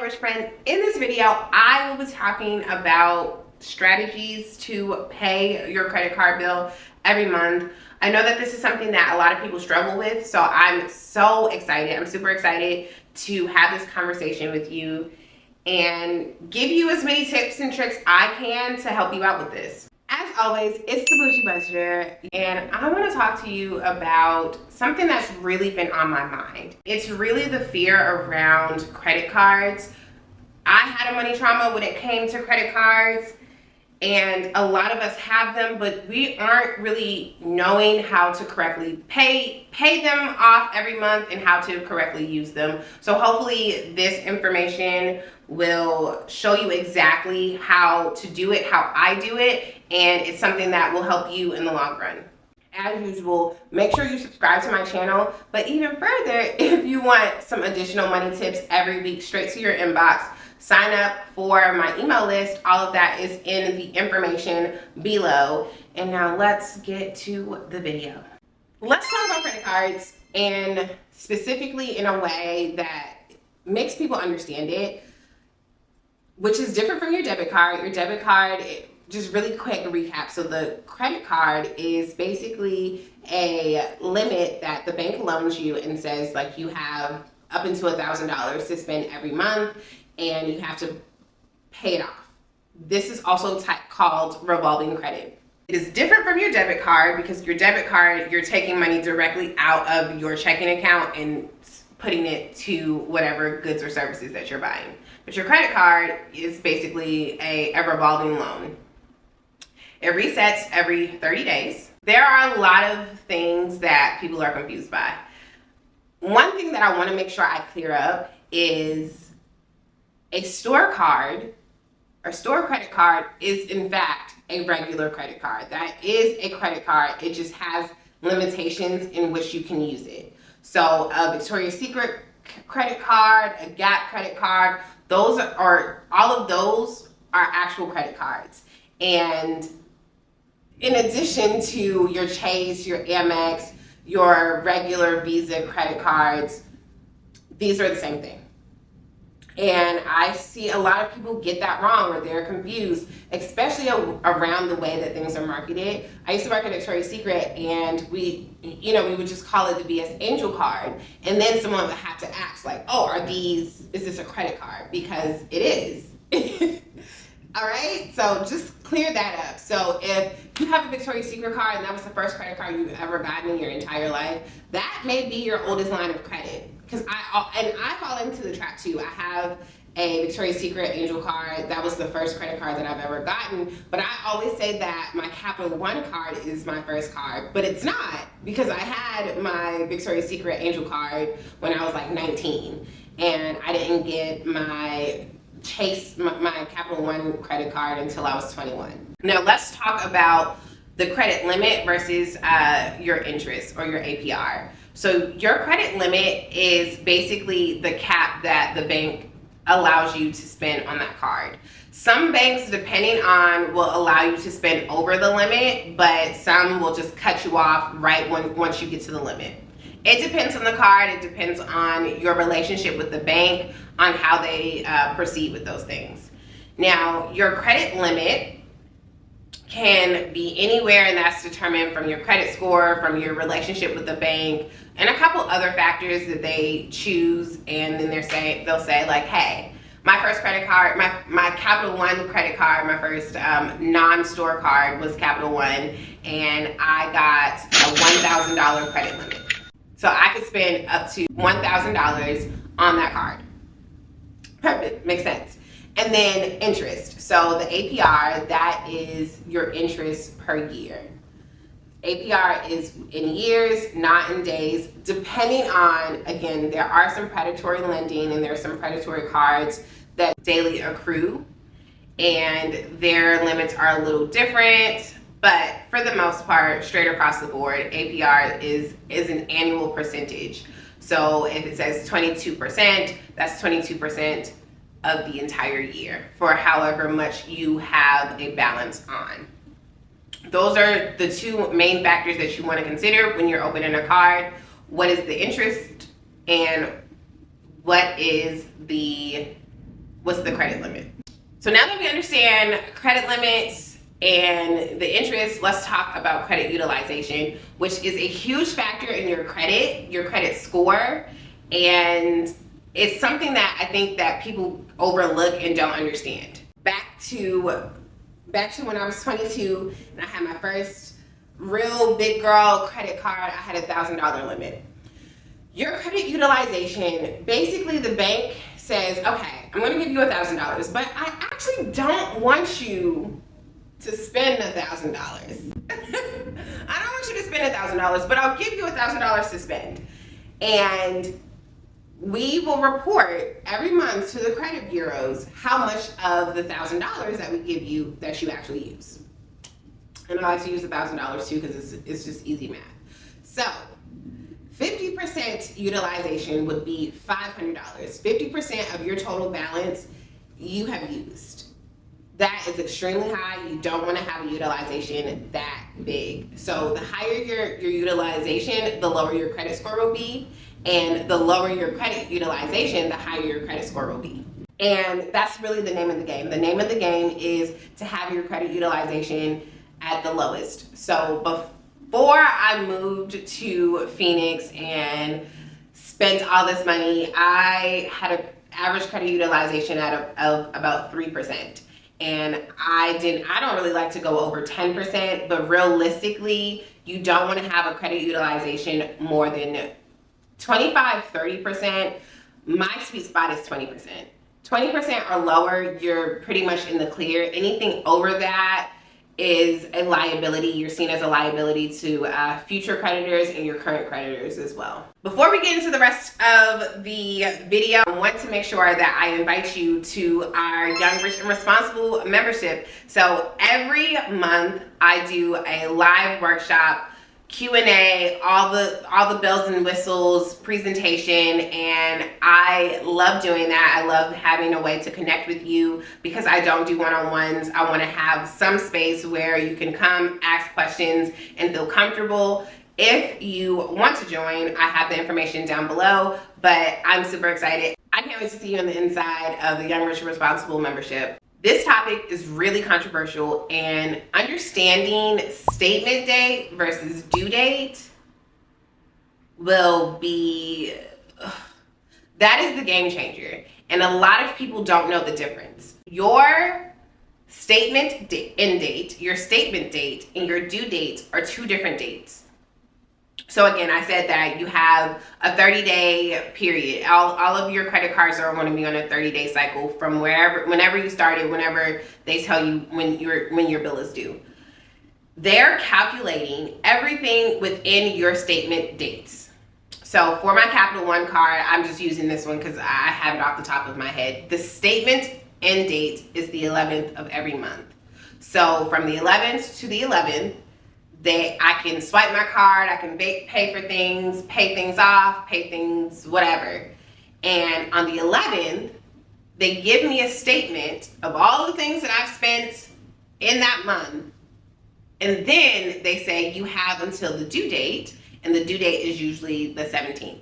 rich friend. In this video, I will be talking about strategies to pay your credit card bill every month. I know that this is something that a lot of people struggle with, so I'm so excited. I'm super excited to have this conversation with you and give you as many tips and tricks I can to help you out with this. As always, it's the Bougie Budgeter, and I want to talk to you about something that's really been on my mind. It's really the fear around credit cards. I had a money trauma when it came to credit cards, and a lot of us have them, but we aren't really knowing how to correctly pay them off every month and how to correctly use them. So hopefully this information will show you exactly how to do it, how I do it, and it's something that will help you in the long run. As usual, make sure you subscribe to my channel, but even further, if you want some additional money tips every week straight to your inbox, sign up for my email list. All of that is in the information below. And now let's get to the video. Let's talk about credit cards, and specifically in a way that makes people understand it, which is different from your debit card. Your debit card, just really quick recap. So the credit card is basically a limit that the bank loans you and says like you have up until $1,000 to spend every month, and you have to pay it off. This is also called revolving credit. It is different from your debit card because your debit card, you're taking money directly out of your checking account and putting it to whatever goods or services that you're buying. But your credit card is basically a revolving loan. It resets every 30 days. There are a lot of things that people are confused by. One thing that I want to make sure I clear up is a store card or store credit card is in fact a regular credit card. That is a credit card. It just has limitations in which you can use it. So a Victoria's Secret credit card, a Gap credit card, all of those are actual credit cards. And in addition to your Chase, your Amex, your regular Visa credit cards, these are the same thing. And I see a lot of people get that wrong, or they're confused, especially around the way that things are marketed. I used to work at Victoria's Secret, and we would just call it the VS Angel card. And then someone would have to ask like, oh, is this a credit card? Because it is. All right, so just clear that up. So if you have a Victoria's Secret card and that was the first credit card you've ever gotten in your entire life, that may be your oldest line of credit. Because I fall into the trap too. I have a Victoria's Secret Angel card. That was the first credit card that I've ever gotten. But I always say that my Capital One card is my first card, but it's not, because I had my Victoria's Secret Angel card when I was like 19, and I didn't get my Chase, my Capital One credit card until I was 21. Now let's talk about the credit limit versus your interest or your APR. So your credit limit is basically the cap that the bank allows you to spend on that card. Some banks, depending on, will allow you to spend over the limit, but some will just cut you off right once you get to the limit. It depends on the card. It depends on your relationship with the bank, on how they proceed with those things. Now, your credit limit can be anywhere, and that's determined from your credit score, from your relationship with the bank, and a couple other factors that they choose. And then they'll say like, hey, my first credit card, my Capital One credit card, my first non-store card was Capital One, and I got a $1,000 credit limit. So I could spend up to $1,000 on that card. Perfect, makes sense. And then interest. So the APR, that is your interest per year. APR is in years, not in days, depending on, again, there are some predatory lending and there are some predatory cards that daily accrue, and their limits are a little different. But for the most part, straight across the board, APR is an annual percentage. So if it says 22%, that's 22% of the entire year for however much you have a balance on. Those are the two main factors that you want to consider when you're opening a card. What is the interest, and what is the what's the credit limit. So now that we understand credit limits and the interest, let's talk about credit utilization, which is a huge factor in your credit score, and it's something that I think that people overlook and don't understand. Back to when I was 22 and I had my first real big girl credit card, I had $1,000 limit. Your credit utilization, basically the bank says, okay, I'm gonna give you $1,000, but I actually don't want you to spend $1,000. I don't want you to spend $1,000, but I'll give you $1,000 to spend. And we will report every month to the credit bureaus how much of the $1,000 that we give you that you actually use. And I like to use $1,000 too because it's just easy math. So 50% utilization would be $500. 50% of your total balance you have used. That is extremely high. You don't want to have a utilization that big. So the higher your utilization, the lower your credit score will be. And the lower your credit utilization, the higher your credit score will be. And that's really the name of the game. The name of the game is to have your credit utilization at the lowest. So before I moved to Phoenix and spent all this money, I had an average credit utilization of about 3%. And I don't really like to go over 10%, but realistically, you don't want to have a credit utilization more than 25-30%. My sweet spot is 20%. 20% or lower, you're pretty much in the clear. Anything over that is a liability. You're seen as a liability to future creditors and your current creditors as well. Before we get into the rest of the video, I want to make sure that I invite you to our Young, Rich, and Responsible membership. So every month I do a live workshop, Q&A, all the bells and whistles, presentation, and I love doing that. I love having a way to connect with you because I don't do one-on-ones. I want to have some space where you can come, ask questions, and feel comfortable. If you want to join, I have the information down below, but I'm super excited. I can't wait to see you on the inside of the Young, Rich, and Responsible membership. This topic is really controversial, and understanding statement date versus due date will be, that is the game changer. And a lot of people don't know the difference. Your statement end date, your statement date, and your due date are two different dates. So again, I said that you have a 30-day period. All of your credit cards are going to be on a 30-day cycle from whenever you started, whenever they tell you when your bill is due. They're calculating everything within your statement dates. So for my Capital One card, I'm just using this one because I have it off the top of my head. The statement end date is the 11th of every month. So from the 11th to the 11th, I can swipe my card, I can pay for things, pay things off, pay things, whatever. And on the 11th, they give me a statement of all the things that I've spent in that month. And then they say you have until the due date, and the due date is usually the 17th.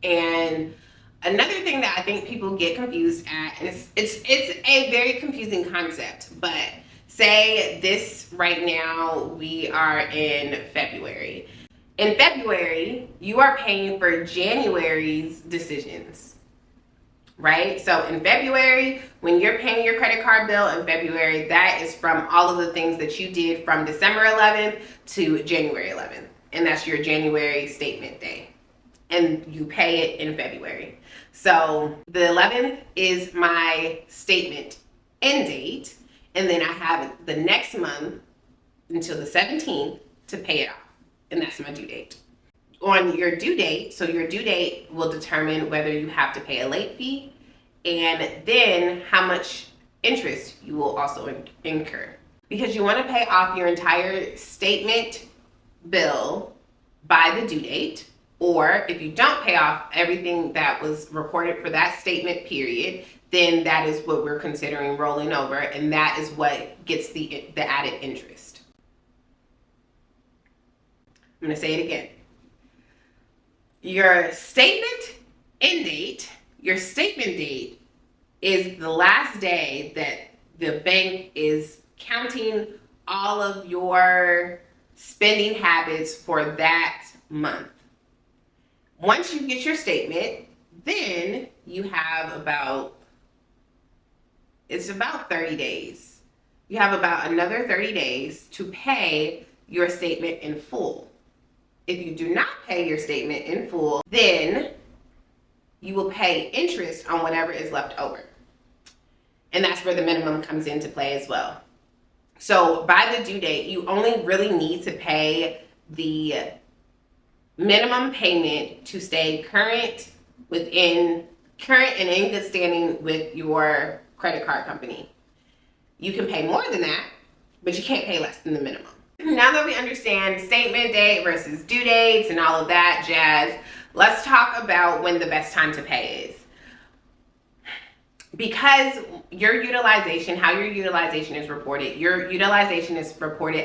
And another thing that I think people get confused at, and it's a very confusing concept, but say this right now, we are in February. In February, you are paying for January's decisions, right? So in February, when you're paying your credit card bill in February, that is from all of the things that you did from December 11th to January 11th. And that's your January statement day. And you pay it in February. So the 11th is my statement end date. And then I have the next month until the 17th to pay it off. And that's my due date. On your due date, so your due date will determine whether you have to pay a late fee and then how much interest you will also incur. Because you want to pay off your entire statement bill by the due date, or if you don't pay off everything that was recorded for that statement period, then that is what we're considering rolling over, and that is what gets the added interest. I'm gonna say it again. Your statement end date, your statement date is the last day that the bank is counting all of your spending habits for that month. Once you get your statement, then you have about 30 days. You have about another 30 days to pay your statement in full. If you do not pay your statement in full, then you will pay interest on whatever is left over. And that's where the minimum comes into play as well. So by the due date, you only really need to pay the minimum payment to stay current and in good standing with your credit card company. You can pay more than that, but you can't pay less than the minimum. Now that we understand statement date versus due dates and all of that jazz, let's talk about when the best time to pay is. Because your utilization, how your utilization is reported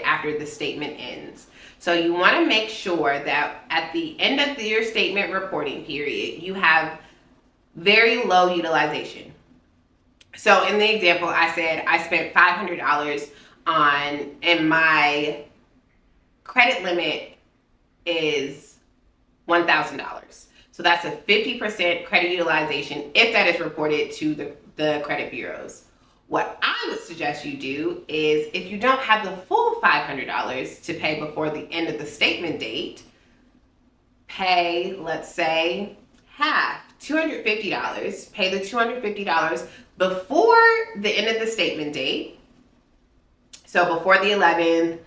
after the statement ends. So you want to make sure that at the end of your statement reporting period, you have very low utilization. So in the example, I said I spent $500 and my credit limit is $1,000. So that's a 50% credit utilization if that is reported to the credit bureaus. What I would suggest you do is, if you don't have the full $500 to pay before the end of the statement date, pay, let's say, half, $250. Pay the $250 before the end of the statement date. So before the 11th,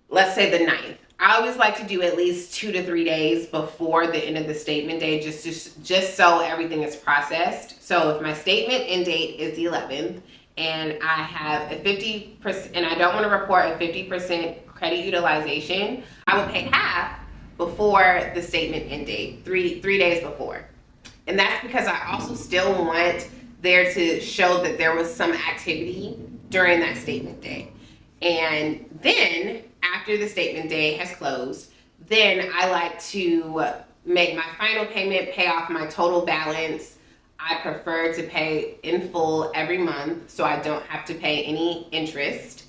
let's say the 9th. I always like to do at least 2 to 3 days before the end of the statement date, just so everything is processed. So if my statement end date is the 11th and I have a 50%, and I don't want to report a 50% credit utilization, I will pay half before the statement end date, three days before. And that's because I also still want there to show that there was some activity during that statement day. And then after the statement day has closed, then I like to make my final payment, pay off my total balance. I prefer to pay in full every month so I don't have to pay any interest.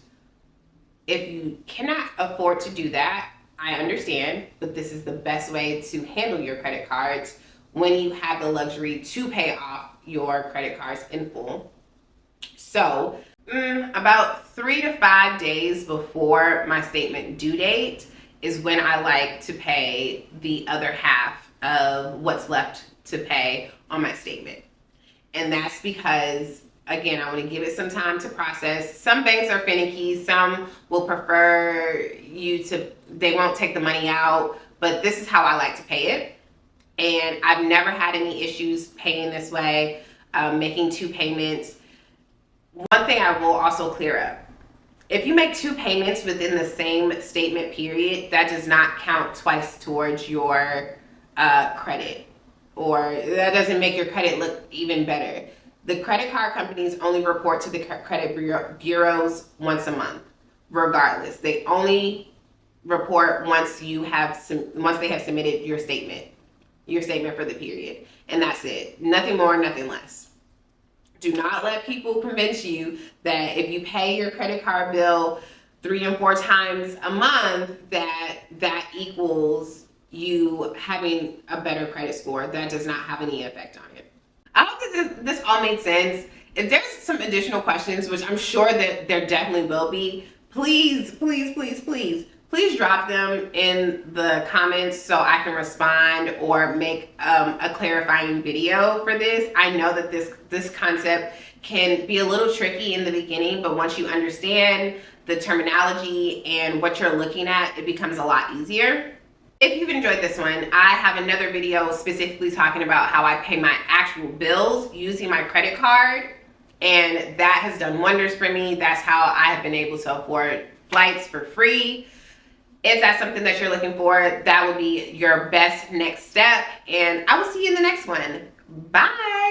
If you cannot afford to do that, I understand, but this is the best way to handle your credit cards when you have the luxury to pay off your credit cards in full. So about 3 to 5 days before my statement due date is when I like to pay the other half of what's left to pay on my statement. And that's because, again, I want to give it some time to process. Some banks are finicky. Some will prefer they won't take the money out, but this is how I like to pay it. And I've never had any issues paying this way, making 2 payments. One thing I will also clear up. If you make 2 payments within the same statement period, that does not count twice towards your credit, or that doesn't make your credit look even better. The credit card companies only report to the credit bureaus once a month, regardless. They only report once they have submitted your statement for the period, and that's it. Nothing more, nothing less. Do not let people convince you that if you pay your credit card bill 3 and 4 times a month, that equals you having a better credit score. That does not have any effect on it. I hope that this all made sense. If there's some additional questions, which I'm sure that there definitely will be, please drop them in the comments so I can respond or make a clarifying video for this. I know that this concept can be a little tricky in the beginning, but once you understand the terminology and what you're looking at, it becomes a lot easier. If you've enjoyed this one, I have another video specifically talking about how I pay my actual bills using my credit card, and that has done wonders for me. That's how I have been able to afford flights for free. If that's something that you're looking for, that would be your best next step, and I will see you in the next one. Bye.